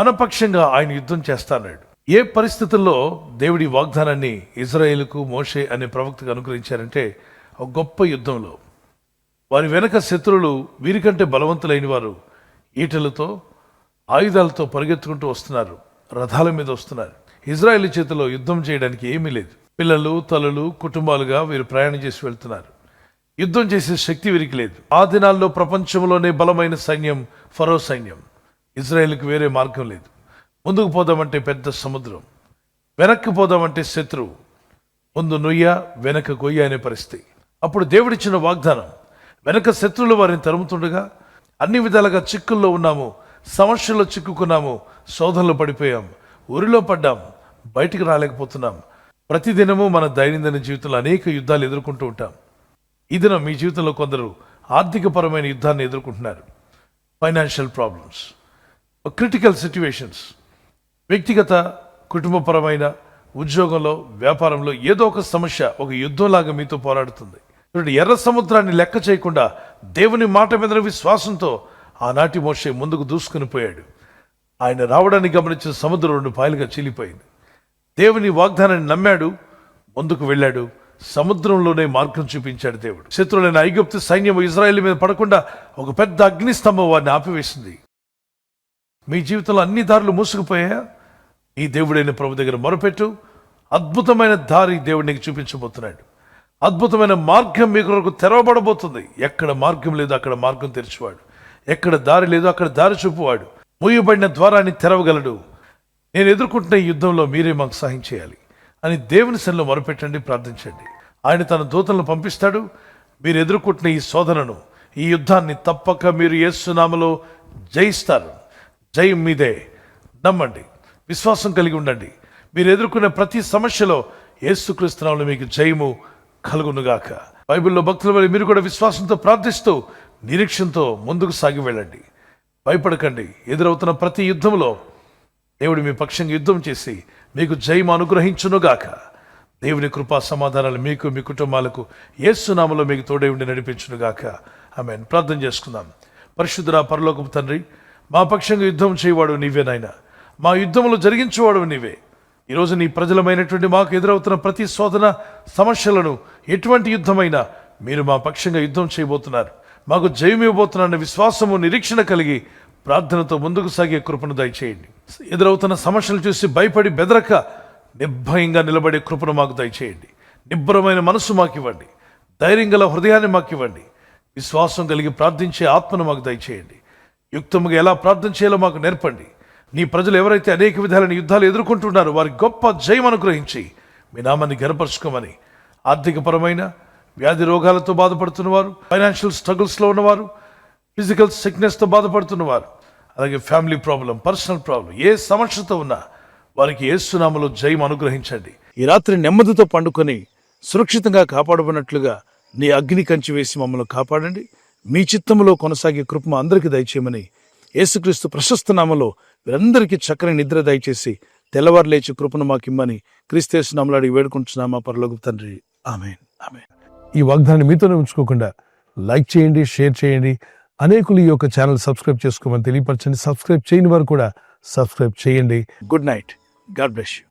మన పక్షంగా ఆయన యుద్ధం చేస్తాన్నాడు. ఏ పరిస్థితుల్లో దేవుడి వాగ్దానాన్ని ఇజ్రాయేలుకు మోషే అనే ప్రవక్తకు అనుగ్రహించారంటే, ఒక గొప్ప యుద్ధంలో వారి వెనక శత్రువులు వీరికంటే బలవంతులైన వారు ఈటలతో ఆయుధాలతో పరిగెత్తుకుంటూ వస్తున్నారు, రథాల మీద వస్తున్నారు. ఇజ్రాయేల్ చేతిలో యుద్ధం చేయడానికి ఏమీ లేదు. పిల్లలు తల్లులు కుటుంబాలుగా వీరు ప్రయాణం చేసి వెళ్తున్నారు. యుద్ధం చేసే శక్తి వీరికి లేదు. ఆ దినాల్లో ప్రపంచంలోనే బలమైన సైన్యం ఫరో సైన్యం. ఇజ్రాయేల్కి వేరే మార్గం లేదు. ముందుకు పోదామంటే పెద్ద సముద్రం, వెనక్కి పోదామంటే శత్రువు, ముందు నుయ్య వెనక గొయ్య అనే పరిస్థితి. అప్పుడు దేవుడిచ్చిన వాగ్దానం, వెనక శత్రువులు వారిని తరుముతుండగా అన్ని విధాలుగా చిక్కుల్లో ఉన్నాము, సమస్యల్లో చిక్కుకున్నాము, శోధనలో పడిపోయాం, ఊరిలో పడ్డాం, బయటికి రాలేకపోతున్నాం. ప్రతిదినము మన దైనందిన జీవితంలో అనేక యుద్ధాలు ఎదుర్కొంటూ ఉంటాం. ఈ దినం మీ జీవితంలో కొందరు ఆర్థికపరమైన యుద్ధాన్ని ఎదుర్కొంటున్నారు. ఫైనాన్షియల్ ప్రాబ్లమ్స్, క్రిటికల్ సిచ్యువేషన్స్, వ్యక్తిగత కుటుంబపరమైన ఉద్యోగంలో వ్యాపారంలో ఏదో ఒక సమస్య ఒక యుద్ధంలాగా మీతో పోరాడుతుంది. ఎర్ర సముద్రాన్ని లెక్క చేయకుండా దేవుని మాట మీద విశ్వాసంతో ఆనాటి మోషే ముందుకు దూసుకుని పోయాడు. ఆయన రావడాన్ని గమనించిన సముద్రం 2 పాయలుగా చీలిపోయింది. దేవుని వాగ్దానాన్ని నమ్మాడు, ముందుకు వెళ్ళాడు, సముద్రంలోనే మార్గం చూపించాడు దేవుడు. శత్రువులైన ఐగుప్తు సైన్యం ఇజ్రాయేల్ మీద పడకుండా ఒక పెద్ద అగ్నిస్తంభం వారిని ఆపివేసింది. మీ జీవితంలో అన్ని దారులు మూసుకుపోయా? ఈ దేవుడైన ప్రభు దగ్గర మొరపెట్టు. అద్భుతమైన దారి దేవుడు నీకు చూపించబోతున్నాడు. అద్భుతమైన మార్గం మీ కొరకు తెరవబడబోతుంది. ఎక్కడ మార్గం లేదు అక్కడ మార్గం తెరిచేవాడు, ఎక్కడ దారి లేదు అక్కడ దారి చూపువాడు, మూయబడిన ద్వారాన్ని తెరవగలడు. నేను ఎదుర్కొంటున్న ఈ యుద్ధంలో మీరే మాకు సహాయం చేయాలి అని దేవుని సన్నిధిలో మొరపెట్టండి, ప్రార్థించండి. ఆయన తన దూతలను పంపిస్తాడు. మీరు ఎదుర్కొంటున్న ఈ శోధనను, ఈ యుద్ధాన్ని తప్పక మీరు యేసు నామములో జయిస్తారు. జయం మీదే. నమ్మండి, విశ్వాసం కలిగి ఉండండి. మీరు ఎదుర్కొనే ప్రతి సమస్యలో యేసుక్రీస్తు నామములో మీకు జయము కలుగునుగాక. బైబిల్లో భక్తుల వల్ల మీరు కూడా విశ్వాసంతో ప్రార్థిస్తూ నిరీక్షణతో ముందుకు సాగి వెళ్ళండి. భయపడకండి. ఎదురవుతున్న ప్రతి యుద్ధంలో దేవుడు మీ పక్షంగా యుద్ధం చేసి మీకు జయం అనుగ్రహించునుగాక. దేవుని కృపా సమాధానాలు మీకు, మీ కుటుంబాలకు యేసు నామములో మీకు తోడై ఉండి నడిపించునుగాక. ఆమేన్. ప్రార్థన చేసుకుందాం. పరిశుద్ధుడా పరలోకపు తండ్రి, మా పక్షంగా యుద్ధం చేయవాడు నీవే నాయనా. మా యుద్ధములు జరిగించేవాడు నీవే. ఈరోజు నీ ప్రజలమైనటువంటి మాకు ఎదురవుతున్న ప్రతి శోధన సమస్యలను, ఎటువంటి యుద్ధమైనా మీరు మా పక్షంగా యుద్ధం చేయబోతున్నారు, మాకు జయం ఇవ్వబోతున్నారన్న విశ్వాసము, నిరీక్షణ కలిగి ప్రార్థనతో ముందుకు సాగే కృపను దయచేయండి. ఎదురవుతున్న సమస్యలు చూసి భయపడి బెదరక నిర్భయంగా నిలబడే కృపను మాకు దయచేయండి. నిబ్బరమైన మనసు మాకు ఇవ్వండి. ధైర్యం గల హృదయాన్ని మాకు ఇవ్వండి. విశ్వాసం కలిగి ప్రార్థించే ఆత్మను మాకు దయచేయండి. యుక్తముగా ఎలా ప్రార్థన చేయాలో మాకు నేర్పండి. నీ ప్రజలు ఎవరైతే అనేక విధాలైన యుద్ధాలు ఎదుర్కొంటున్నారో వారి గొప్ప జయం అనుగ్రహించి మీ నామాన్ని ఘనపరచుకోమని, ఆర్థికపరమైన వ్యాధి రోగాలతో బాధపడుతున్నవారు, ఫైనాన్షియల్ స్ట్రగుల్స్లో ఉన్నవారు, ఫిజికల్ సిక్నెస్తో బాధపడుతున్నవారు, అలాగే ఫ్యామిలీ ప్రాబ్లం, పర్సనల్ ప్రాబ్లం, ఏ సమస్యతో ఉన్నా వారికి యేసు నామములో జయం అనుగ్రహించండి. ఈ రాత్రి నెమ్మదితో పండుకొని సురక్షితంగా కాపాడబడినట్లుగా నీ అగ్ని కంచి వేసి మమ్మల్ని కాపాడండి. మీ చిత్తములో కొనసాగే కృప అందరికీ దయచేయమని యేసుక్రీస్తు ప్రశస్త నామములో వీరందరికీ చక్కని నిద్ర దయచేసి తెల్లవారు లేచి కృపను మాకిమ్మని క్రీస్తు యేసు నామములో అడిగి వేడుకుంటున్నామా పరలోకపు తండ్రి. ఆమేన్. ఆమేన్. ఈ వాగ్దానాన్ని మీతోనే ఉంచుకోకుండా లైక్ చేయండి, షేర్ చేయండి. అనేకులు ఈ యొక్క ఛానల్ సబ్స్క్రైబ్ చేసుకోమని తెలియపరచండి. సబ్స్క్రైబ్ చేయని వారు కూడా సబ్స్క్రైబ్ చేయండి. Good night. God bless you.